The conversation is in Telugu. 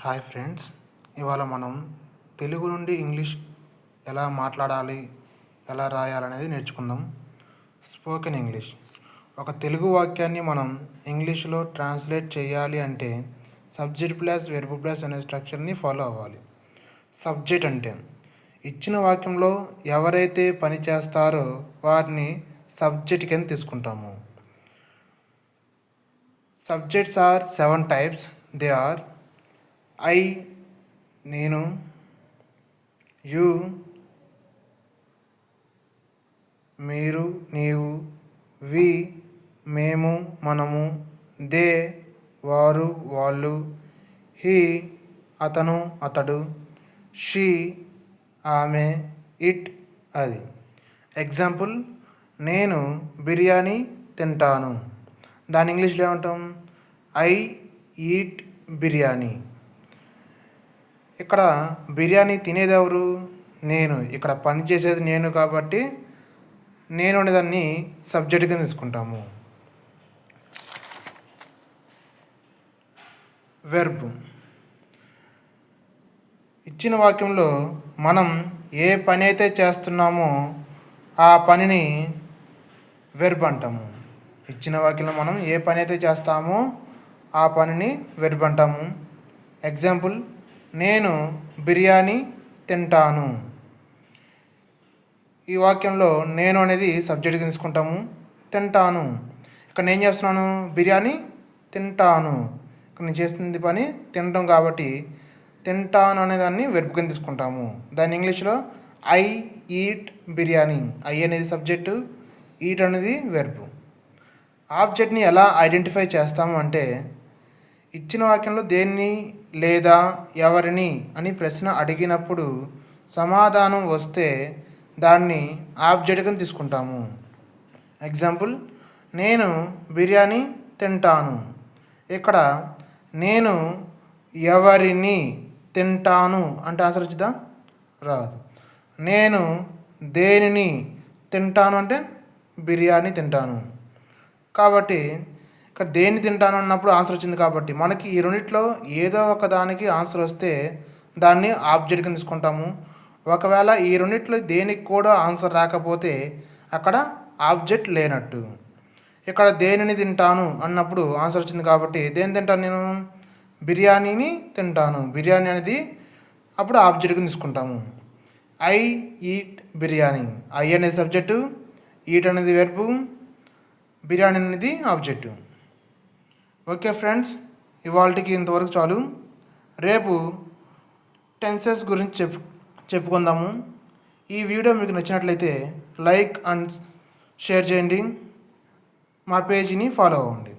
హాయ్ ఫ్రెండ్స్, ఇవాళ మనం తెలుగు నుండి ఇంగ్లీష్ ఎలా మాట్లాడాలి, ఎలా రాయాలనేది నేర్చుకుందాం. Spoken English. ఒక తెలుగు వాక్యాన్ని మనం ఇంగ్లీష్లో ట్రాన్స్లేట్ చేయాలి అంటే సబ్జెక్ట్ ప్లస్ వెర్బ్ ప్లస్ అనే స్ట్రక్చర్ని ఫాలో అవ్వాలి. సబ్జెక్ట్ అంటే ఇచ్చిన వాక్యంలో ఎవరైతే పని చేస్తారో వారిని సబ్జెక్ట్ కింద తీసుకుంటాము. Subjects are 7 types. They are I, నేను, యు, మీరు, నీవు, వి, మేము, మనము, దే, వారు, వాళ్ళు, హీ, అతను, అతడు, షీ, ఆమె, ఇట్, అది. ఎగ్జాంపుల్, నేను బిర్యానీ తింటాను. దాని ఇంగ్లీష్లో ఏమంటాం? I eat biryani. ఇక్కడ బిర్యానీ తినేది ఎవరు? నేను. ఇక్కడ పని చేసేది నేను కాబట్టి నేను అనేదాన్ని సబ్జెక్ట్ కింద తీసుకుంటాము. వెర్బ్. ఇచ్చిన వాక్యంలో మనం ఏ పని అయితే చేస్తున్నామో ఆ పనిని వెర్బ్ అంటాము. ఇచ్చిన వాక్యంలో మనం ఏ పని అయితే చేస్తామో ఆ పనిని వెర్బ్ అంటాము. ఎగ్జాంపుల్, నేను బిర్యానీ తింటాను. ఈ వాక్యంలో నేను అనేది సబ్జెక్ట్ తీసుకుంటాము. తింటాను, ఇక్కడ నేను చేస్తున్నాను బిర్యానీ తింటాను. ఇక్కడ నేను చేస్తుంది పని తినడం కాబట్టి తింటాను అనేదాన్ని వెర్బ్ కింద తీసుకుంటాము. దాన్ని ఇంగ్లీష్లో ఐ ఈట్ బిర్యానీ. ఐ అనేది సబ్జెక్టు, ఈట్ అనేది వెర్బ్. ఆబ్జెక్ట్ని ఎలా ఐడెంటిఫై చేస్తాము అంటే ఇచ్చిన వాక్యంలో దేన్ని లేదా ఎవరిని అని ప్రశ్న అడిగినప్పుడు సమాధానం వస్తే దాన్ని ఆబ్జెక్ట్ కింద తీసుకుంటాము. ఎగ్జాంపుల్, నేను బిర్యానీ తింటాను. ఇక్కడ నేను ఎవరిని తింటాను అంటే ఆన్సర్ వచ్చిందా? రాదు. నేను దేనిని తింటాను అంటే బిర్యానీ తింటాను. కాబట్టి ఇక్కడ దేన్ని తింటాను అన్నప్పుడు ఆన్సర్ వచ్చింది కాబట్టి మనకి ఈ రెండిట్లో ఏదో ఒక దానికి ఆన్సర్ వస్తే దాన్ని ఆబ్జెక్ట్ కింద తీసుకుంటాము. ఒకవేళ ఈ రెండిట్లో దేనికి కూడా ఆన్సర్ రాకపోతే అక్కడ ఆబ్జెక్ట్ లేనట్టు. ఇక్కడ దేనిని తింటాను అన్నప్పుడు ఆన్సర్ వచ్చింది కాబట్టి దేని తింటాను? నేను బిర్యానీని తింటాను. బిర్యానీ అనేది అప్పుడు ఆబ్జెక్ట్ కింద తీసుకుంటాము. I eat biryani. ఐ అనేది సబ్జెక్టు, ఈట్ అనేది వెర్బు, బిర్యానీ అనేది ఆబ్జెక్టు. ఓకే ఫ్రెండ్స్, ఇవాళకి ఇంతవరకు చాలు. రేపు టెన్సెస్ గురించి చెప్పుకుందాము. ఈ వీడియో మీకు నచ్చినట్లయితే లైక్ అండ్ షేర్ చేయండి. మా పేజీని ఫాలో అవ్వండి.